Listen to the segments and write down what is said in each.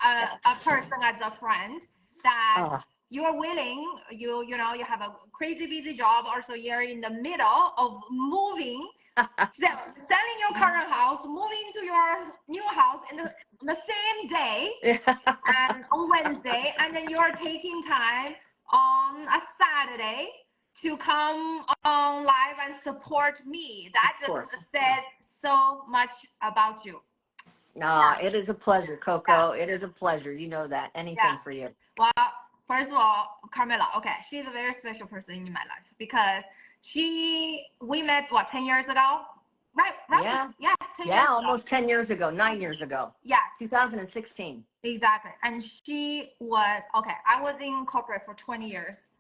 as a person, as a friend, that Oh, you're willing, you know, you have a crazy busy job. Also, you're in the middle of moving, selling your current house, moving to your new house in the same day, and on Wednesday, and then you're taking time on a Saturday to come on live and support me. That of course. just says so much about you. No, it is a pleasure, Coco. Yeah. It is a pleasure. You know that. Yeah. Anything for you. Well, first of all, Carmela, okay, she's a very special person in my life because we met, what, 10 years ago? Right, Yeah. yeah, 10 Yeah, years ago. almost 10 years ago, 9 years ago. Yes. 2016. Exactly. And she was, okay, I was in corporate for 20 years.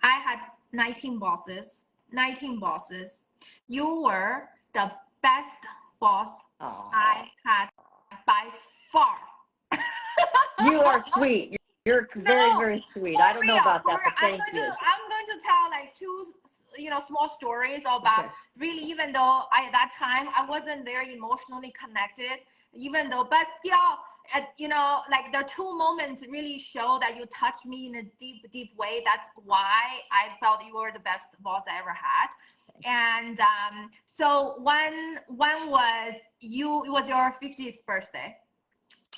I had 19 bosses, 19 bosses. You were the best boss I had by far. You are sweet. You're very, No, very sweet. for I don't know real, about for that, real. but thank you. I'm going to tell like two, small stories about really, even though at that time I wasn't very emotionally connected, even though, but still, like there are two moments really show that you touched me in a deep, deep way. That's why I felt you were the best boss I ever had. And so one was you. It was your 50th birthday.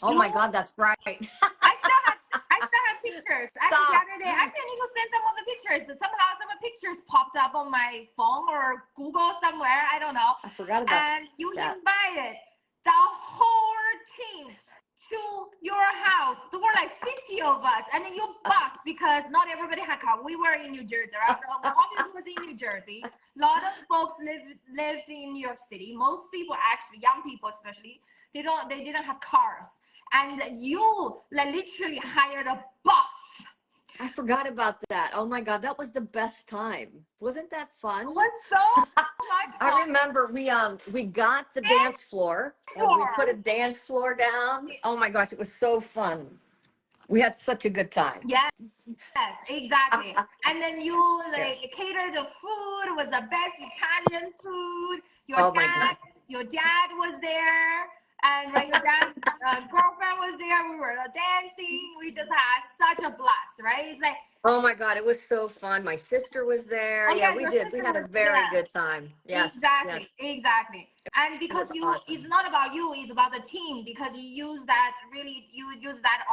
Oh my God, that's right. I still have pictures. Actually, the other day, actually, I need to send some of the pictures. Somehow, some of the pictures popped up on my phone or Google somewhere. I don't know. I forgot about And you that. invited the whole team to your house. There were like 50 of us, and then you bus because not everybody had car. We were in New Jersey, right? The office was in New Jersey. A lot of folks lived in New York City. Most people, actually, young people especially, they didn't have cars. And you like literally hired a bus. I forgot about that. Oh my God, that was the best time. Wasn't that fun? It was so much fun. I remember we got the dance floor and we put a dance floor down. Oh my gosh, it was so fun. We had such a good time. Yes, exactly. And then you catered the food. It was the best Italian food. Your dad was there. And your dad's girlfriend was there. We were dancing. We just had such a blast, right? It's like, oh my God, it was so fun. My sister was there. Oh, yeah, yes, we your did. We sister had a was very there. good time. Yes. Exactly, Yes. exactly. And because awesome. it's not about you, it's about the team. Because you use that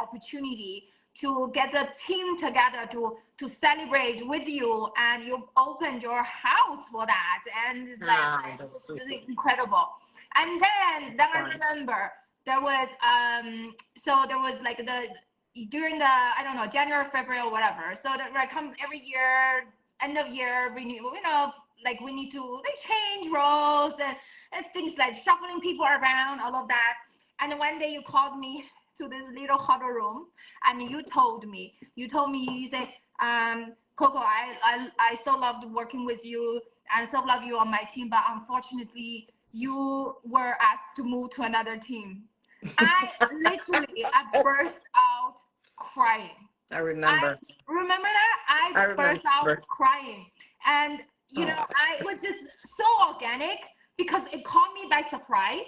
opportunity to get the team together to celebrate with you, and you opened your house for that, and it's like it's incredible. And then I remember there was there was like during the, I don't know, January, February, or whatever. So that like come every year, end of year renew, like we need to change roles and things like shuffling people around, all of that. And one day you called me to this little huddle room, and you told me, you say, Coco, I so loved working with you and so love you on my team, but unfortunately you were asked to move to another team. I burst out crying. I remember. Remember that? I burst out crying. And, I was just so organic because it caught me by surprise.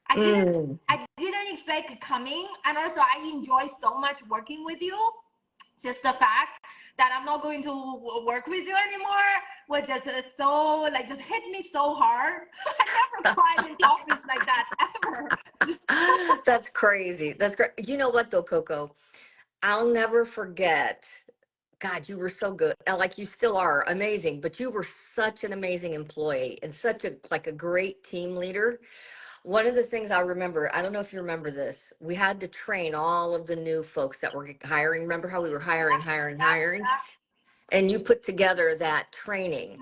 I didn't expect it coming. And also I enjoy so much working with you. Just the fact that I'm not going to work with you anymore was just just hit me so hard. I never cried in office like that ever. That's crazy. That's great. You know what though, Coco? I'll never forget. God, you were so good. Like you still are amazing, but you were such an amazing employee and such a great team leader. One of the things I remember, I don't know if you remember this, we had to train all of the new folks that were hiring. Remember how we were hiring? And you put together that training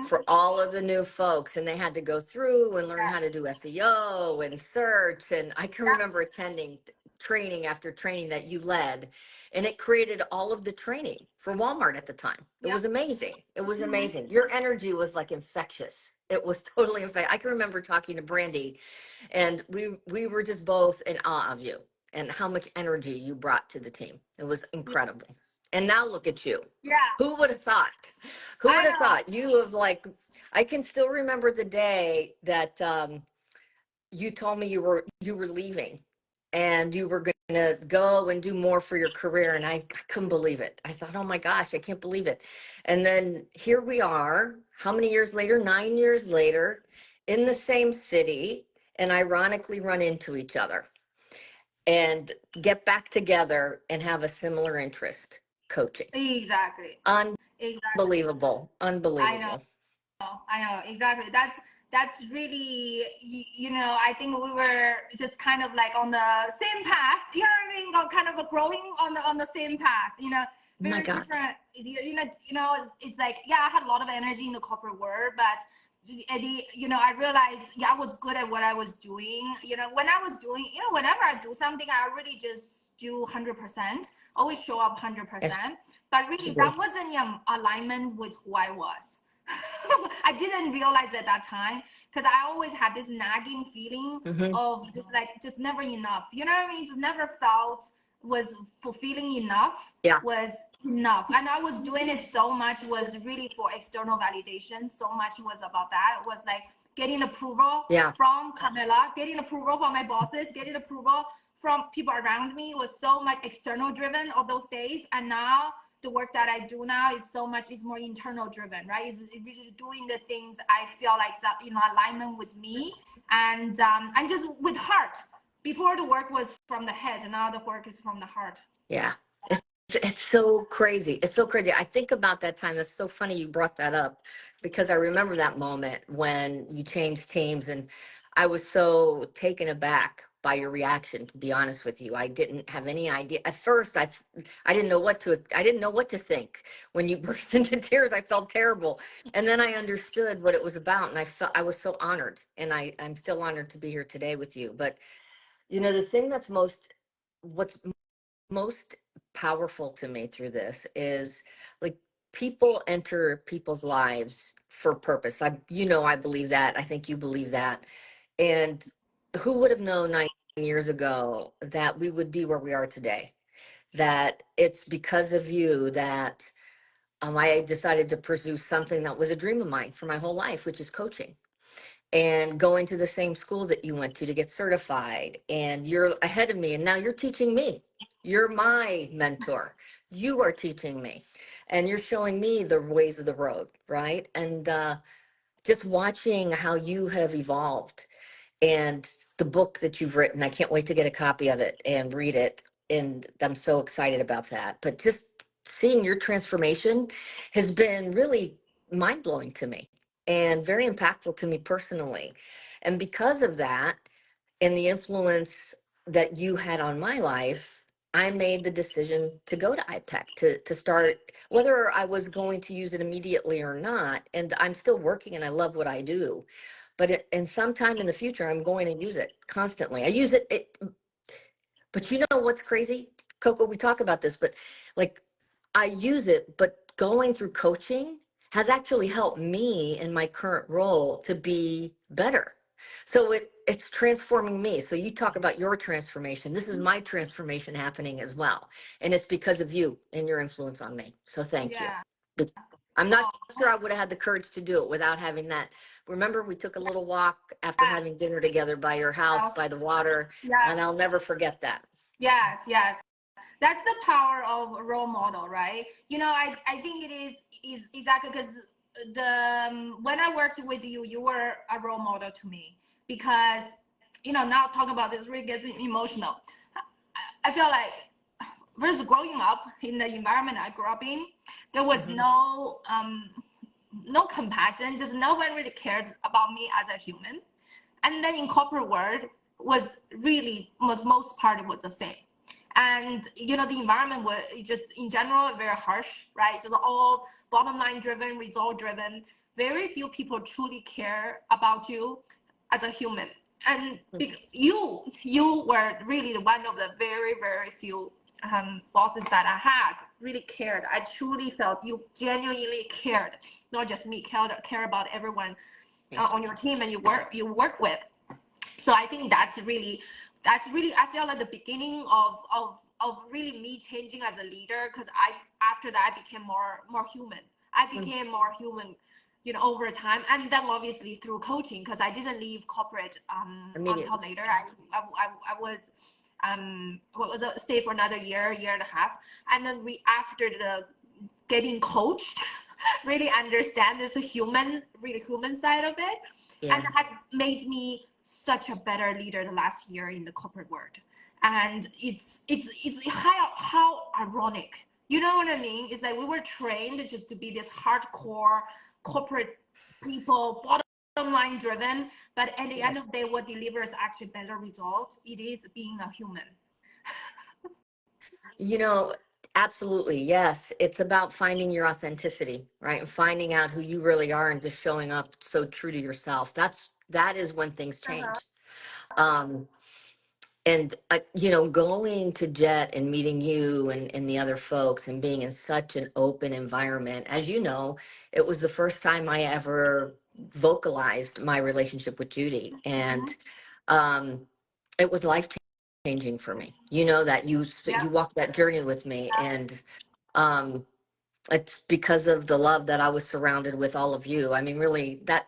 for all of the new folks, and they had to go through and learn how to do SEO and search. And I can remember attending training after training that you led, and it created all of the training for Walmart at the time. It was amazing. It was amazing. Your energy was like infectious. It was totally infectious. I can remember talking to Brandy, and we were just both in awe of you and how much energy you brought to the team. It was incredible. And now look at you. Yeah. Who would have thought? Who would have thought? You have I can still remember the day that you told me you were leaving. and you were going to go and do more for your career. And I couldn't believe it. I thought, oh my gosh, I can't believe it. And then here we are, how many years later? 9 years later, in the same city, and ironically run into each other and get back together and have a similar interest, coaching. Exactly. Exactly. Unbelievable. I know. Unbelievable. I know exactly. That's really you know. I think we were just kind of like on the same path. You know what I mean? Kind of growing on the same path. You know, Oh my very God. different. You know. It's like yeah, I had a lot of energy in the corporate world, but you know, I realized yeah, I was good at what I was doing. You know, when I was doing, you know, whenever I do something, I really just do 100%. Always show up Yes, 100%. But really, you that do. wasn't in alignment with who I was. I didn't realize at that time because I always had this nagging feeling Hmm. of just like just never enough. You know what I mean? Just never felt was fulfilling enough Yeah. was enough. And I was doing it so much was really for external validation. So much was about that. It was like getting approval Yeah. from Carmela, getting approval from my bosses, getting approval from people around me was so much external driven all those days. And now the work that I do now is so much is more internal driven, right? It's really doing the things I feel like that in alignment with me and just with heart. Before the work was from the head, and now the work is from the heart. Yeah. It's so crazy. It's so crazy. I think about that time. That's so funny you brought that up because I remember that moment when you changed teams and I was so taken aback by your reaction, to be honest with you. I didn't have any idea. At first, I didn't know I didn't know what to think. When you burst into tears, I felt terrible. And then I understood what it was about and I was so honored and I'm still honored to be here today with you. But the thing what's most powerful to me through this is like people enter people's lives for purpose. I believe that. I think you believe that. And who would have known 9 years ago that we would be where we are today? That it's because of you that I decided to pursue something that was a dream of mine for my whole life, which is coaching and going to the same school that you went to get certified. And you're ahead of me, and now you're teaching me. You're my mentor. You are teaching me, and you're showing me the ways of the road, right? And just watching how you have evolved and the book that you've written. I can't wait to get a copy of it and read it. And I'm so excited about that. But just seeing your transformation has been really mind blowing to me and very impactful to me personally. And because of that, and the influence that you had on my life, I made the decision to go to IPEC to start, whether I was going to use it immediately or not. And I'm still working and I love what I do. But and sometime in the future, I'm going to use it constantly. I use but you know what's crazy, Coco? We talk about this, but like I use it, but going through coaching has actually helped me in my current role to be better. So it's transforming me. So you talk about your transformation. This is my transformation happening as well. And it's because of you and your influence on me. So thank you. Yeah. I'm not Oh, sure I would have had the courage to do it without having that. Remember, we took a little walk after yeah. having dinner together by your house, Yes. by the water, Yes. and I'll never forget that. Yes. Yes. That's the power of a role model, right? You know, I think it is exactly because when I worked with you, you were a role model to me because you know now talking about this really gets emotional. I feel like versus growing up in the environment I grew up in, there was Hmm. no compassion, just no one really cared about me as a human. And then in corporate world was really was most part it was the same. And you know the environment was just in general very harsh, right? Just all bottom line driven, result driven. Very few people truly care about you as a human. And you were really one of the very few bosses that I had really cared. I truly felt you genuinely cared, not just me, care about everyone Thank you. on your team and you work with. So I think that's really I feel like the beginning of really me changing as a leader because I after that I became more human. I Mm. became more human, you know, over time, and then obviously through coaching because I didn't leave corporate until Immediately. later. I was what was it, stay for another year and a half, and then we after the getting coached really understand this human, really human side of it, and Yeah. had made me such a better leader the last year in the corporate world. And it's how ironic, you know what I mean? It's like we were trained just to be this hardcore corporate people, bottom line driven, but at the end of Yes. the day, what delivers actually better result, it is being a human. You know, absolutely. Yes. It's about finding your authenticity, right? And finding out who you really are and just showing up so true to yourself. That is when things Uh-huh. change. Um, and going to Jet and meeting you and the other folks and being in such an open environment, as you know, it was the first time I ever vocalized my relationship with Judy, and Mhm. um, it was life changing for me. You know that Yeah. you walked that journey with me, and um, it's because of the love that I was surrounded with all of you. I mean, really, that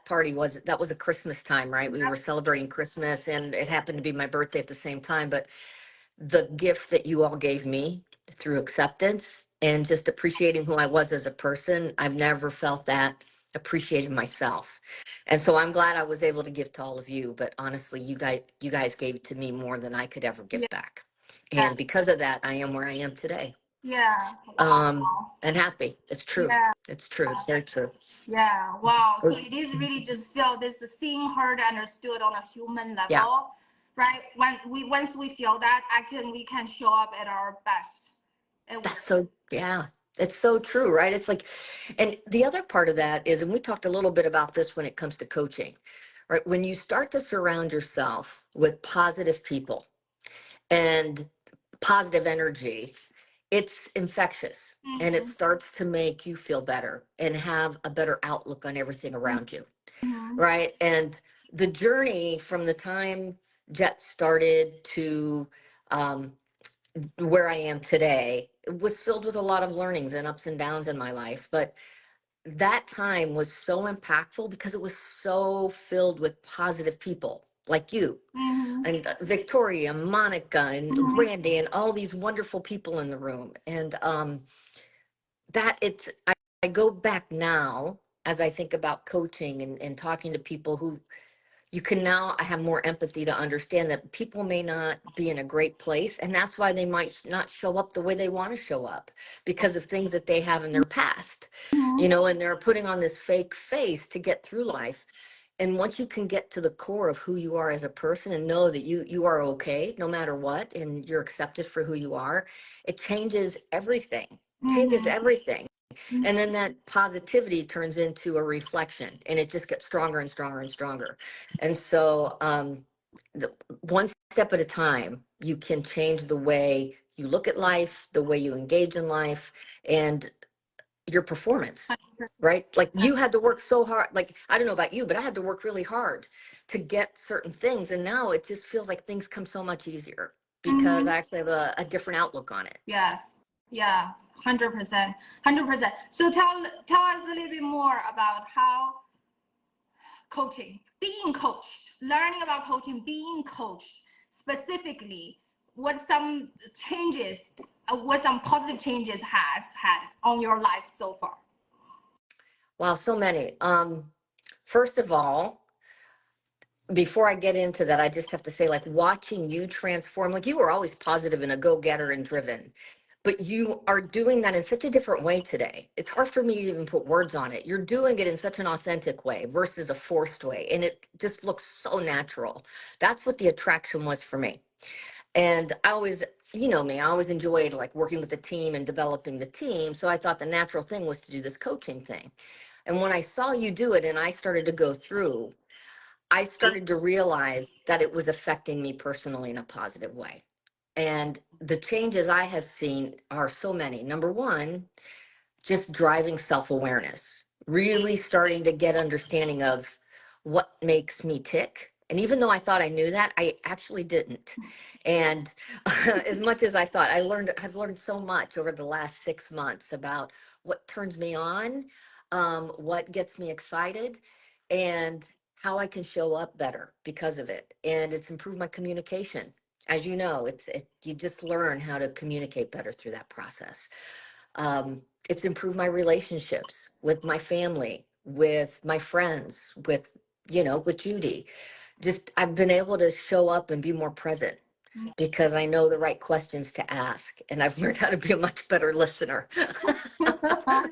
was a Christmas time, right? We were celebrating Christmas, and it happened to be my birthday at the same time. But the gift that you all gave me through acceptance and just appreciating who I was as a person, I've never felt that appreciated myself. And so I'm glad I was able to give to all of you. But honestly, you guys gave to me more than I could ever Yeah. give back. And because of that, I am where I am today. Yeah. Um, Wow. and happy. It's true. Yeah. It's true. It's very true. Yeah. Wow. So it is really just feel this seeing, heard, understood on a human Yeah. level, right? Once we feel that, I think we can show up at our best at That's work. so, yeah, it's so true, right? It's like, and the other part of that is, and we talked a little bit about this when it comes to coaching, right? When you start to surround yourself with positive people and positive energy, it's infectious and it Mm-hmm. starts to make you feel better and have a better outlook on everything around you, Mm-hmm. right? And the journey from the time Jet started to, um, where I am today was filled with a lot of learnings and ups and downs in my life. But that time was so impactful because it was so filled with positive people like you Mm-hmm. and Victoria, Monica, and Mm-hmm. Randy, and all these wonderful people in the room. And that it's, I go back now as I think about coaching and talking to people who you can now, I have more empathy to understand that people may not be in a great place, and that's why they might not show up the way they want to show up because of things that they have in their past, and they're putting on this fake face to get through life. And once you can get to the core of who you are as a person and know that you are okay no matter what, and you're accepted for who you are, it changes Mm-hmm. everything. Mm-hmm. And then that positivity turns into a reflection and it just gets stronger and stronger and stronger. And so, the, one step at a time, you can change the way you look at life, the way you engage in life, and your performance, right? Like you had to work so hard. Like, I don't know about you, but I had to work really hard to get certain things. And now it just feels like things come so much easier because Mm-hmm. I actually have a different outlook on it. Yes. Yeah. 100%. 100%. So tell us a little bit more about how coaching, being coached, learning about coaching, being coached specifically, what some changes, what some positive changes has had on your life so far. Wow, so many. First of all, before I get into that, I just have to say, like, watching you transform, like, you were always positive and a go getter and driven, but you are doing that in such a different way today. It's hard for me to even put words on it. You're doing it in such an authentic way versus a forced way. And it just looks so natural. That's what the attraction was for me. And I always, you know me, I always enjoyed like working with the team and developing the team. So I thought the natural thing was to do this coaching thing. And when I saw you do it and I started to go through, I started to realize that it was affecting me personally in a positive way. And the changes I have seen are so many. Number one, just driving self-awareness, really starting to get understanding of what makes me tick. And even though I thought I knew that, I actually didn't. And as much as I thought, I've learned so much over the last 6 months about what turns me on, what gets me excited, and how I can show up better because of it. And it's improved my communication. as you know, you just learn how to communicate better through that process. It's improved my relationships with my family, with my friends, with Judy. Just I've been able to show up and be more present because I know the right questions to ask, and I've learned how to be a much better listener.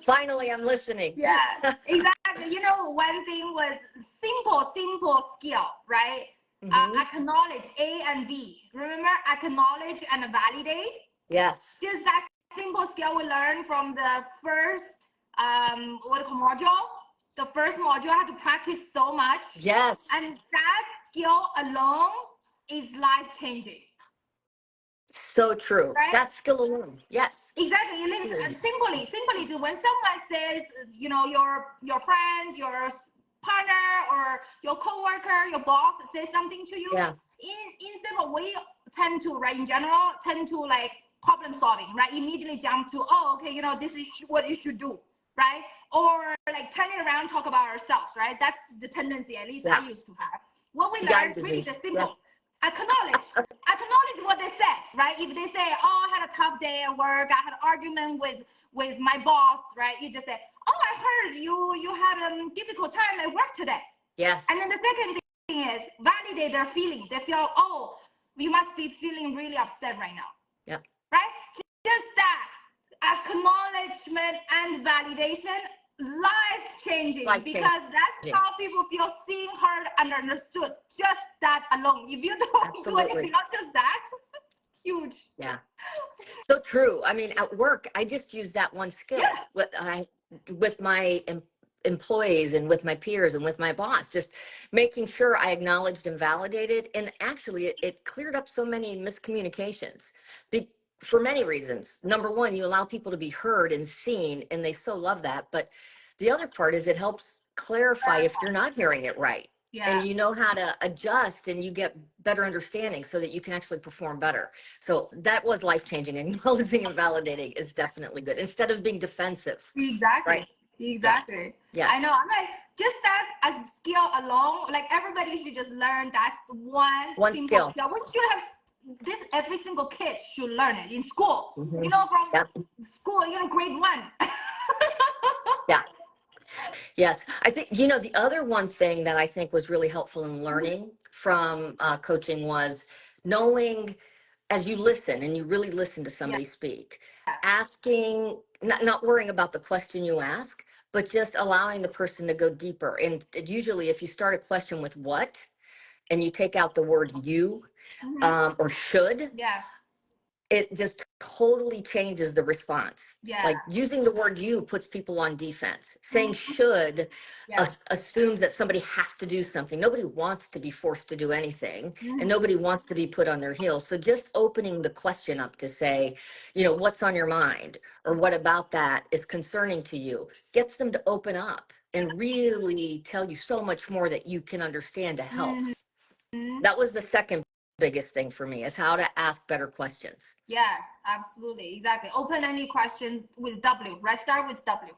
Finally, I'm listening. Yeah, exactly. You know, one thing was simple skill, right? Acknowledge A and V. Remember, acknowledge and validate. Yes. Just that simple skill we learned from the first what call module. The first module I had to practice so much. Yes. And that skill alone is life changing. So true. Right? That skill alone. Yes. Exactly. Simply to when someone says, your friends, your partner, or your coworker, your boss says something to you. Yeah. Instead of we tend to, right, in general, tend to like problem solving, right? Immediately jump to, oh, okay, this is what you should do, right? Or like turn it around, talk about ourselves, right? That's the tendency, at least I used to have. What we learned really is simple. Acknowledge what they said, right? If they say, oh, I had a tough day at work, I had an argument with my boss, right? You just say, oh, I heard you had a difficult time at work today. Yes. And then the second thing is validate their feeling. They feel, oh, you must be feeling really upset right now. Yep. Right? Just that acknowledgement and validation, life changing, because that's how people feel seen, heard, and understood. Just that alone. If you don't do anything, not just that, huge. Yeah. So true. I mean, at work, I just use that one skill with my employees and with my peers and with my boss, just making sure I acknowledged and validated. And actually, it cleared up so many miscommunications for many reasons. Number one, you allow people to be heard and seen, and they so love that. But the other part is it helps clarify if you're not hearing it right. Yeah. And you know how to adjust, and you get better understanding so that you can actually perform better. So that was life-changing. Acknowledging and validating is definitely good instead of being defensive. Exactly. Right? Exactly. Yeah. Yes. I know. I'm like, just that as a skill alone, like everybody should just learn that's one simple skill. We should have this, every single kid should learn it in school. Mm-hmm. From school, grade 1. Yeah. Yes. I think, the other one thing that I think was really helpful in learning from coaching was knowing, as you listen and you really listen to somebody speak, asking, not worrying about the question you ask, but just allowing the person to go deeper. And usually if you start a question with what, and you take out the word you, or should, it just totally changes the response. Yeah. Like using the word you puts people on defense. Saying should assumes that somebody has to do something. Nobody wants to be forced to do anything, and nobody wants to be put on their heels. So just opening the question up to say, what's on your mind, or what about that is concerning to you, gets them to open up and really tell you so much more that you can understand to help. That was the second biggest thing for me, is how to ask better questions. Yes, absolutely. Exactly. Open-ended questions with W, right? Start with W.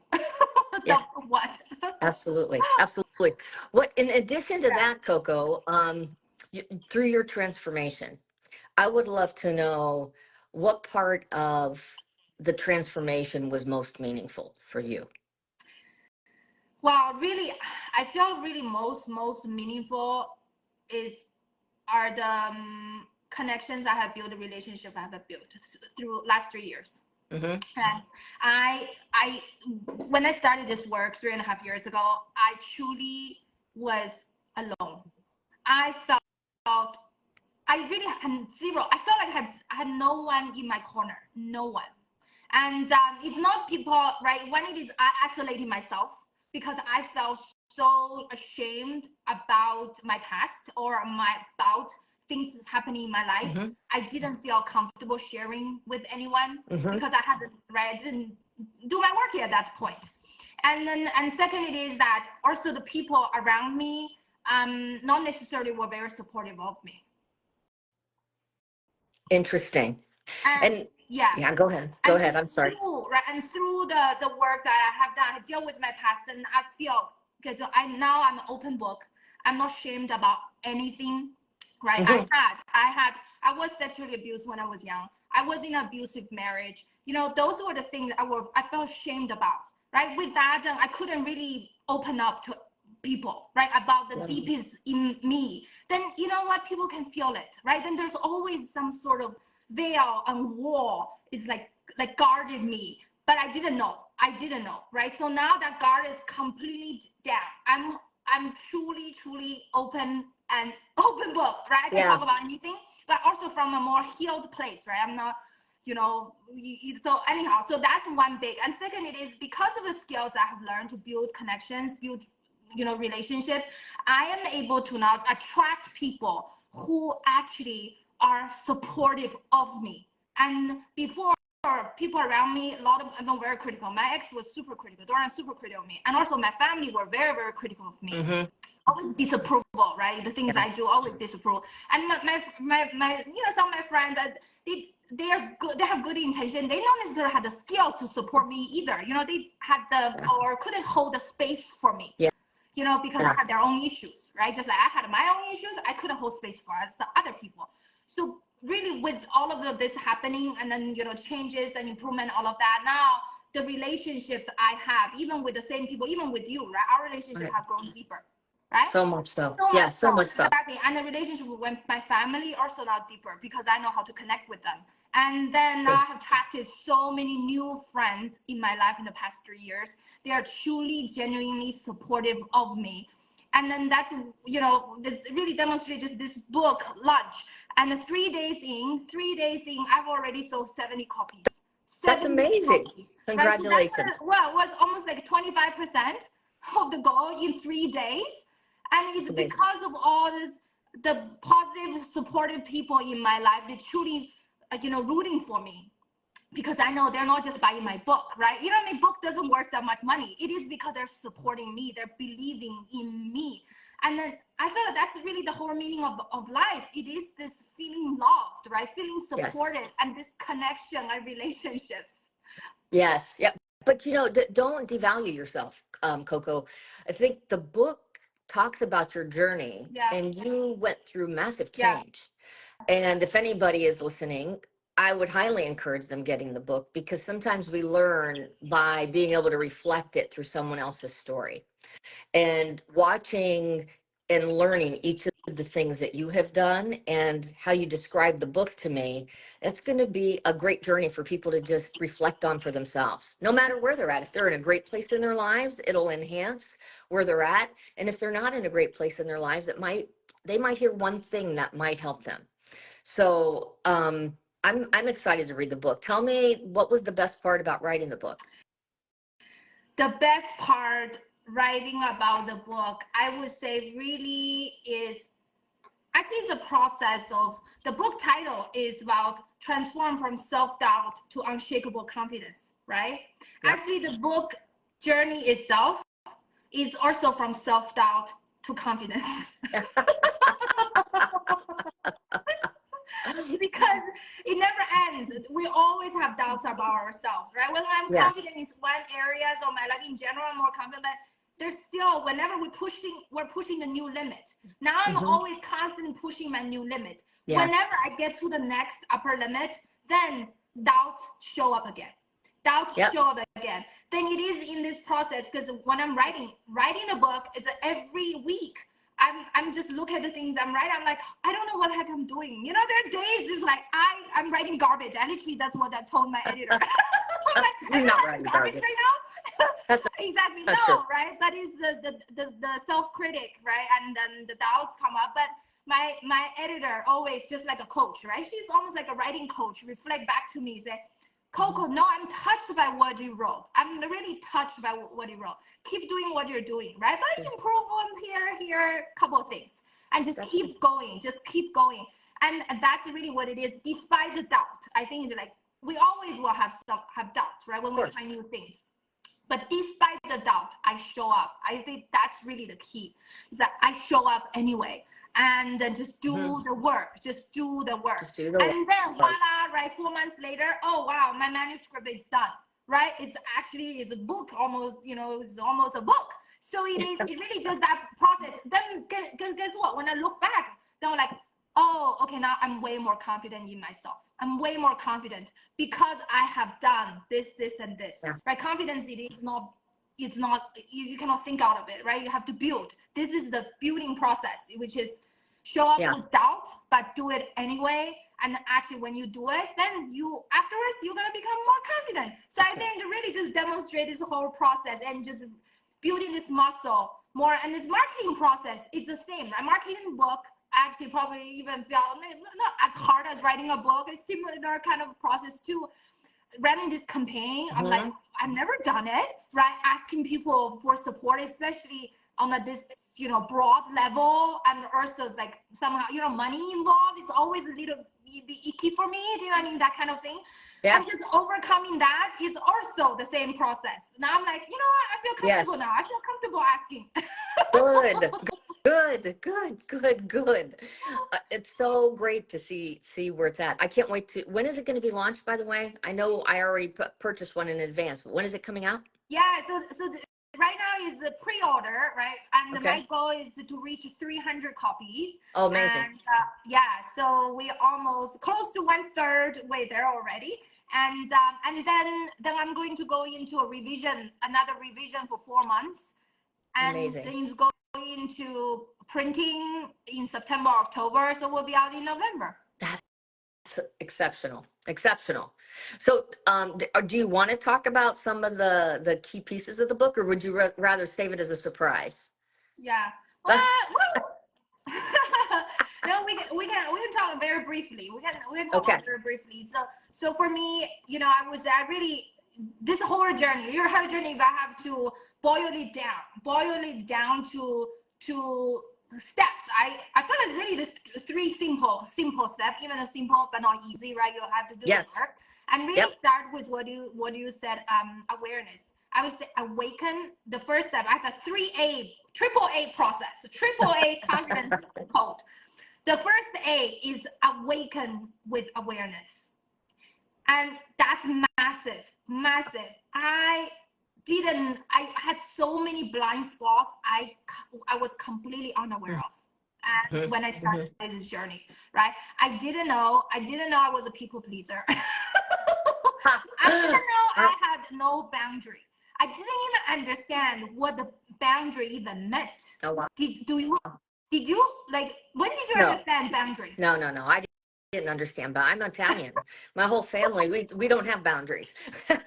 What? Absolutely. Absolutely. What, in addition to that, Coco, through your transformation, I would love to know what part of the transformation was most meaningful for you. Well, really, I feel really most meaningful are the connections I have built, the relationship I have built through last 3 years. And I when I started this work 3.5 years ago, I truly was alone. I felt I really had zero. I felt like I had no one in my corner, no one. And it's not people, right? When it is, I isolating myself because I felt so ashamed about my past or about things happening in my life. I didn't feel comfortable sharing with anyone because I didn't do my work at that point. And second, it is that also the people around me not necessarily were very supportive of me. Interesting. And go ahead. Go ahead. I'm sorry. Through the work that I have done, I deal with my past, and I feel I'm an open book. I'm not ashamed about anything, right? Mm-hmm. I was sexually abused when I was young. I was in an abusive marriage. Those were the things I felt ashamed about, right? With that, I couldn't really open up to people, right, about the deepest in me. Then you know what? People can feel it, right? Then there's always some sort of veil and wall is like guarded me, but I didn't know. Right? So now that guard is completely down. I'm truly open and open book, right? I can Yeah. talk about anything, but also from a more healed place, right? I'm not, so anyhow, so that's one big. And second, it is because of the skills I have learned to build connections, build, relationships. I am able to now attract people who actually are supportive of me. And before, people around me, a lot of them were very critical. My ex was super critical, Dorian super critical of me, and also my family were very critical of me. Mm-hmm. Always disapproval, right? The things I do, always disapproval. And my some of my friends, they are good. They have good intention. They don't necessarily have the skills to support me either. They had or couldn't hold the space for me. Yeah. Because they had their own issues, right? Just like I had my own issues, I couldn't hold space for other people. So really, with all of this happening, and then changes and improvement, all of that, now the relationships I have, even with the same people, even with you, right? Our relationship have grown deeper, right? So much so. So Yeah, much so so, much so. exactly. And the relationship with my family also now deeper because I know how to connect with them. And then now I have attracted so many new friends in my life in the past 3 years. They are truly, genuinely supportive of me. And then that's, this really demonstrates just this book launch. And 3 days in, I've already sold 70 copies. That's 70 amazing. copies, right? So Congratulations. it was almost like 25% of the goal in 3 days. And it's That's amazing. because of all the positive, supportive people in my life. They're truly, rooting for me because I know they're not just buying my book, right? Book doesn't worth that much money. It is because they're supporting me. They're believing in me. And then I feel like that's really the whole meaning of life. It is this feeling loved, right? Feeling supported, Yes. and this connection and relationships. Yes. Yeah. But don't devalue yourself, Coco. I think the book talks about your journey, Yeah. and you went through massive Yeah. change. And if anybody is listening, I would highly encourage them getting the book because sometimes we learn by being able to reflect it through someone else's story. And watching and learning each of the things that you have done and how you describe the book to me, it's going to be a great journey for people to just reflect on for themselves, no matter where they're at. If they're in a great place in their lives, it'll enhance where they're at. And if they're not in a great place in their lives, they might hear one thing that might help them. So I'm excited to read the book. Tell me, what was the best part about writing the book? The best part writing about the book, I would say, really is actually it's a process of the book title is about transform from self-doubt to unshakable confidence, right? Yep. Actually, the book journey itself is also from self-doubt to confidence. Because it never ends. We always have doubts about ourselves, right? When I'm Yes. confident in one areas of my life in general, I'm more confident. There's still, whenever we're pushing the new limit. Now I'm Hmm. always constantly pushing my new limit. Yes. Whenever I get to the next upper limit, then doubts show up again. Doubts Yep. show up again. Then it is in this process because when I'm writing a book, it's every week. I'm just look at the things I'm writing. I'm like, I don't know what the heck I'm doing. There are days just like I'm writing garbage. And literally that's what I told my editor. I'm like, You're I'm not writing writing garbage garbage. right now. That's Exactly. not true. No, right? That is the self-critic, right? And then the doubts come up. But my editor always just like a coach, right? She's almost like a writing coach, reflect back to me, say, Coco, no, I'm touched by what you wrote. I'm really touched by what you wrote. Keep doing what you're doing, right? But improve on here, couple of things. And just keep going. Just keep going. And that's really what it is, despite the doubt. I think it's like we always will have doubts, right? When we try new things. But despite the doubt, I show up. I think that's really the key, is that I show up anyway. And then just do the work. Just do the work. Just do the work. And then voila, right? 4 months later, oh wow, my manuscript is done. Right? It's actually is a book almost, it's almost a book. So it really just that process. Then guess what? When I look back, then I'm like, oh, okay, now I'm way more confident in myself. I'm way more confident because I have done this, and this, Yeah. right? Confidence, it's not, you cannot think out of it, right? You have to build. This is the building process, which is show up Yeah. with doubt, but do it anyway. And actually, when you do it, then afterwards, you're going to become more confident. So I think to really just demonstrate this whole process and just building this muscle more. And this marketing process, it's the same. A marketing book actually probably even felt not as hard as writing a book. It's similar kind of process too. Running this campaign, I'm like, I've never done it, right? Asking people for support, especially on this, broad level, and also it's like somehow, money involved. It's always a little icky for me. Do you know what I mean? That kind of thing. Yeah. And just overcoming that is also the same process. Now I'm like, you know what? I feel comfortable now. I feel comfortable asking. Good. It's so great to see where it's at. I can't wait to. When is it going to be launched? By the way, I know I already purchased one in advance, but when is it coming out? Yeah. So right now is a pre-order, right? And Okay. my goal is to reach 300 copies. Oh, amazing. And yeah, so we almost close to 1/3 way there already. And then I'm going to go into another revision for 4 months. And Amazing. then it's going into printing in September, October. So we'll be out in November. That's exceptional. So, do you want to talk about some of the key pieces of the book, or would you rather save it as a surprise? Yeah. Well, no, we can talk very briefly. We can talk about very briefly. So for me, I really, this whole journey, your whole journey, if I have to boil it down to steps. I feel it's really the three simple steps, even a simple but not easy, right? You'll have to do the work. And really start with what you said, awareness. I would say awaken. The first step, I have a triple A process, triple A confidence code. The first A is awaken with awareness. And that's massive. I had so many blind spots I was completely unaware of. And when I started this journey, right? I didn't know I was a people pleaser. I didn't know I had no boundary. I didn't even understand what the boundary even meant. Oh, wow. Did you like, when did you understand boundary? No. I didn't understand, but I'm Italian. My whole family, we don't have boundaries. We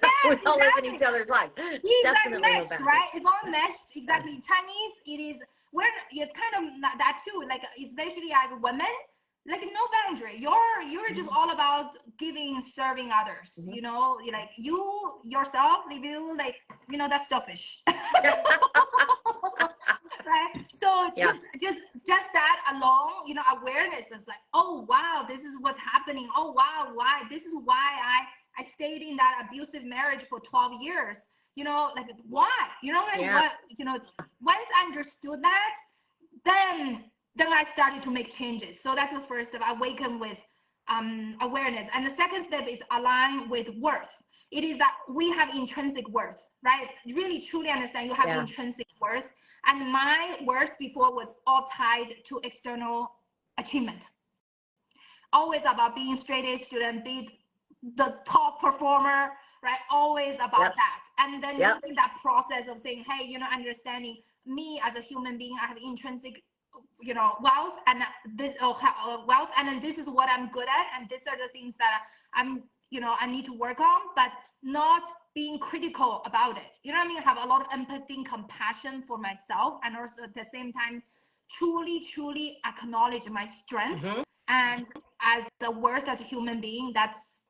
all live in each other's lives. Definitely meshed, no boundaries. right? It's all meshed. Exactly. Chinese, it's kind of that too. Like, especially as women, like no boundary. You're just all about giving, serving others. Like you yourself, if you like, that's selfish. Right? So just that alone, awareness is like, oh wow, this is what's happening. Oh wow, why? This is why I stayed in that abusive marriage for 12 years. Like why? Once I understood that, then I started to make changes. So that's the first step, awaken with awareness. And the second step is align with worth. It is that we have intrinsic worth, right? Really truly understand you have intrinsic worth. And my worth before was all tied to external achievement. Always about being straight A student, be the top performer, right? Always about that. And then in that process of saying, hey, understanding me as a human being, I have intrinsic, wealth, and this wealth, and then this is what I'm good at, and these are the things that I'm, I need to work on, but not being critical about it. You know what I mean? Have a lot of empathy and compassion for myself, and also at the same time, truly acknowledge my strength and as the worth as a human being. That's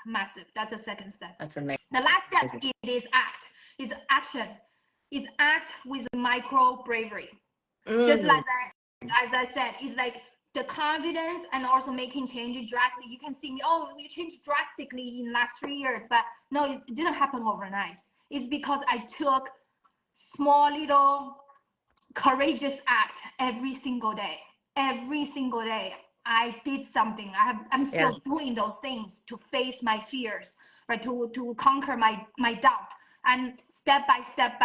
massive. That's the second step. That's amazing. The last step is action. Is act with micro bravery. Just like that, as I said, it's like the confidence and also making changes drastically. You can see me, you changed drastically in last 3 years, but no, it didn't happen overnight. It's because I took small little courageous act every single day. Every single day I did something. I'm still doing those things to face my fears, right? To conquer my doubt. And step by step,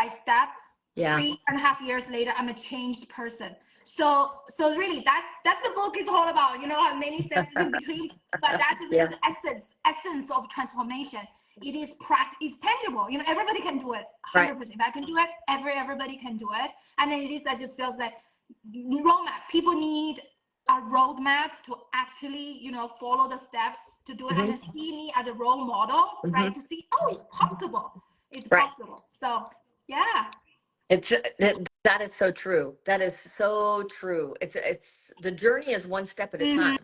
3.5 years later, I'm a changed person. So really, that's the book is all about. Many steps in between, but that's really Yeah. the essence of transformation. It is it's tangible. Everybody can do it. Right. 100%. If I can do it, everybody can do it. And then it is. I just feels like roadmap. People need a roadmap to actually, follow the steps to do it, and then see me as a role model, right? To see, oh, it's possible. It's Right. possible. So yeah. That is so true. That is so true. It's the journey is one step at a time,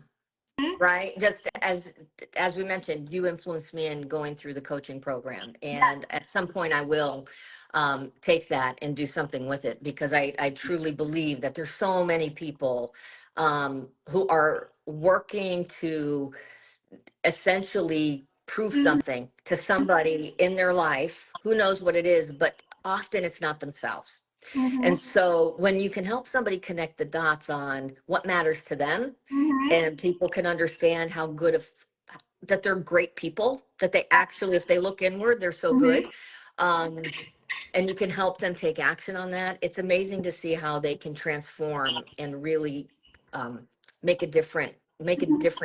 right? Just as we mentioned, you influenced me in going through the coaching program, and Yes. at some point I will take that and do something with it, because I truly believe that there's so many people who are working to essentially prove something to somebody in their life who knows what it is, but often it's not themselves. Mm-hmm. And so when you can help somebody connect the dots on what matters to them, Mm-hmm. and people can understand how good of that they're great people, that they actually, if they look inward, they're so Mm-hmm. good. Um, and you can help them take action on that. It's amazing to see how they can transform and really um, make a different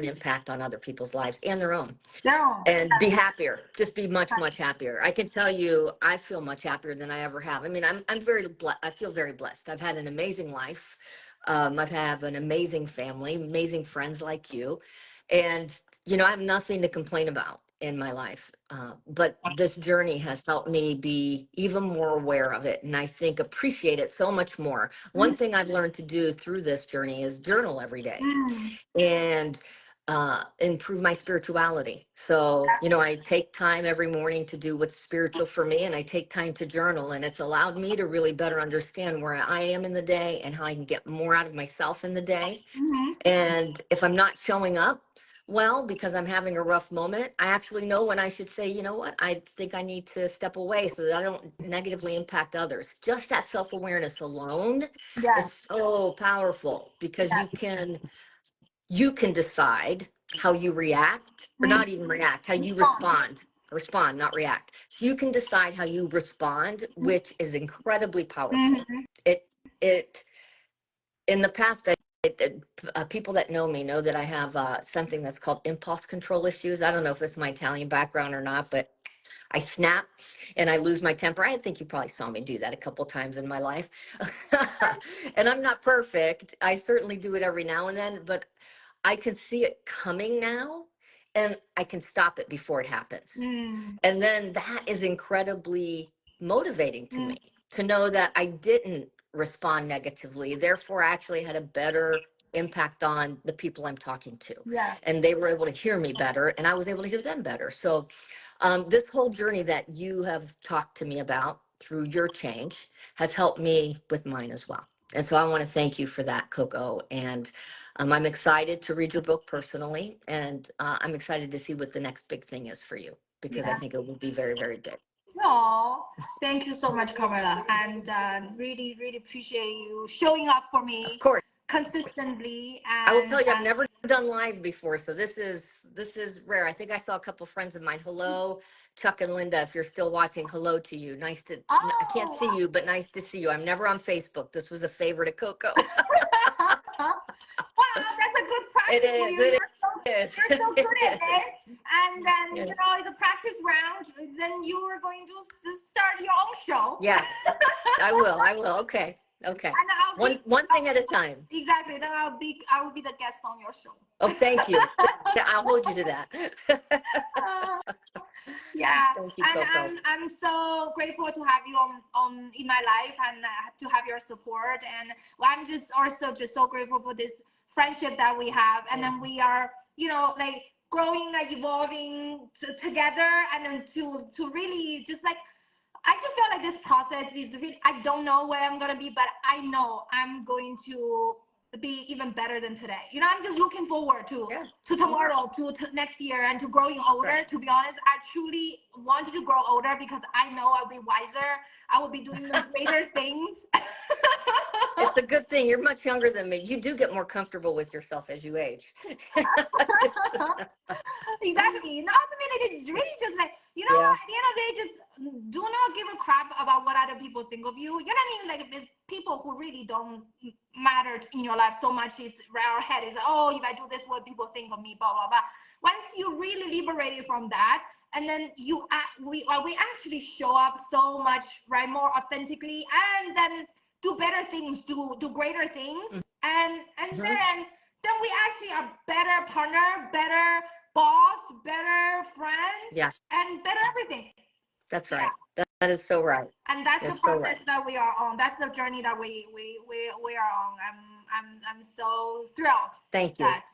impact on other people's lives and their own, No. and be happier, just be much happier. I can tell you, I feel much happier than I ever have. I mean, I'm very I feel very blessed. I've had an amazing life. I've had an amazing family, amazing friends like you, and I have nothing to complain about in my life. But this journey has helped me be even more aware of it, and I think appreciate it so much more. One thing I've learned to do through this journey is journal every day, Mm. and improve my spirituality. So, I take time every morning to do what's spiritual for me, and I take time to journal, and it's allowed me to really better understand where I am in the day and how I can get more out of myself in the day. Mm-hmm. And if I'm not showing up well because I'm having a rough moment, I actually know when I should say, you know what, I think I need to step away so that I don't negatively impact others. Just that self-awareness alone Yes. is so powerful, because Yes. you can decide how you react, or Mm. not even react, how you Respond. respond, not react. So you can decide how you respond, which is incredibly powerful. Mm-hmm. It in the past, people that know me know that I have something that's called impulse control issues. I don't know if it's my Italian background or not, but I snap and I lose my temper. I think you probably saw me do that a couple times in my life. And I'm not perfect. I certainly do it every now and then, but I can see it coming now, and I can stop it before it happens. Mm. And then that is incredibly motivating to Mm. me, to know that I didn't respond negatively. Therefore, I actually had a better impact on the people I'm talking to. Yeah. And they were able to hear me better, and I was able to hear them better. So, this whole journey that you have talked to me about through your change has helped me with mine as well. And so I want to thank you for that, Coco. And I'm excited to read your book personally, and I'm excited to see what the next big thing is for you, because I Yeah. think it will be very, very big. No, thank you so much, Carmela, and really, really appreciate you showing up for Of me course. consistently. I will tell And you, I've never done live before, so this is rare. I think I saw a couple friends of mine. Hello, Chuck and Linda, if you're still watching, hello to you. I can't oh, see you, but nice to see you. I'm never on Facebook. This was a favorite of Coco. wow, that's a good It practice for is. you. It is. You're so good at It is. this. And then Yeah. it's a practice round. Then you are going to start your own show. Yeah, I will. I will. Okay. Okay. And I'll be One thing at a time. exactly. Then I will be the guest on your show. Oh, thank you. Yeah, I'll hold you to that. Uh, yeah, Thank you, and Coco. I'm so grateful to have you on in my life, and to have your support. And I'm just also just so grateful for this friendship that we have. And then we are like growing, like evolving together, and then to really just like I just feel like this process is really, I don't know where I'm going to be, but I know I'm going to be even better than today. I'm just looking forward Yeah. to tomorrow, to next year, and to growing older. Right. To be honest, I truly wanted to grow older because I know I'll be wiser. I will be doing the greater things. It's a good thing. You're much younger than me. You do get more comfortable with yourself as you age. Exactly. No, ultimately, it's really just like, Yeah. at the end of the day, just do not give a crap about what other people think of you. You know what I mean? Like with people who really don't matter in your life so much, is our head is, oh, if I do this, what people think of me, blah blah blah. Once you really liberated from that, and then we actually show up so much, right, more authentically, and then do better things, do greater things, and then we actually are better partner, better boss, better friend, Yes, and better everything. that's right. That is so right. And that's the It's so process right. that we are on. That's the journey that we are on. I'm so thrilled. Thank you. That,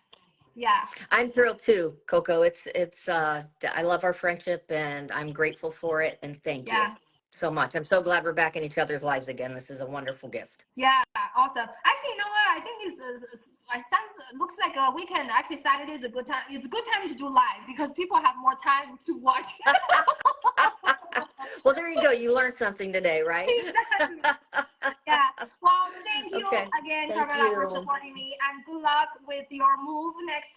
yeah. I'm thrilled too, Coco. I love our friendship and I'm grateful for it. And thank you Yeah. so much. I'm so glad we're back in each other's lives again. This is a wonderful gift. Yeah, awesome. Actually, you know what? I think it sounds, looks like a weekend. Actually, Saturday is a good time. It's a good time to do live because people have more time to watch. Well, there you go. You learned something today, right? Exactly. Yeah. Well, thank you Okay. again, Thank Carmela, for you. supporting me, and good luck with your move next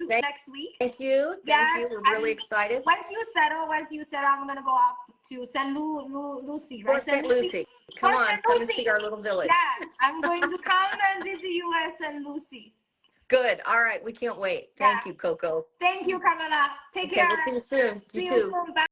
week. Thank you. Yeah, Thank you. We're really and excited. once you settle, I'm gonna go up to Lucy, right? Port St. Lucie. Come Port on, St. come and Lucie. see our little village. Yes, I'm going to come and visit you at St. Lucie. Good. All right. We can't wait. Yeah. Thank you, Coco. Thank you, Carmela. Take Okay, care. we'll see you soon. You See you too. soon. Bye.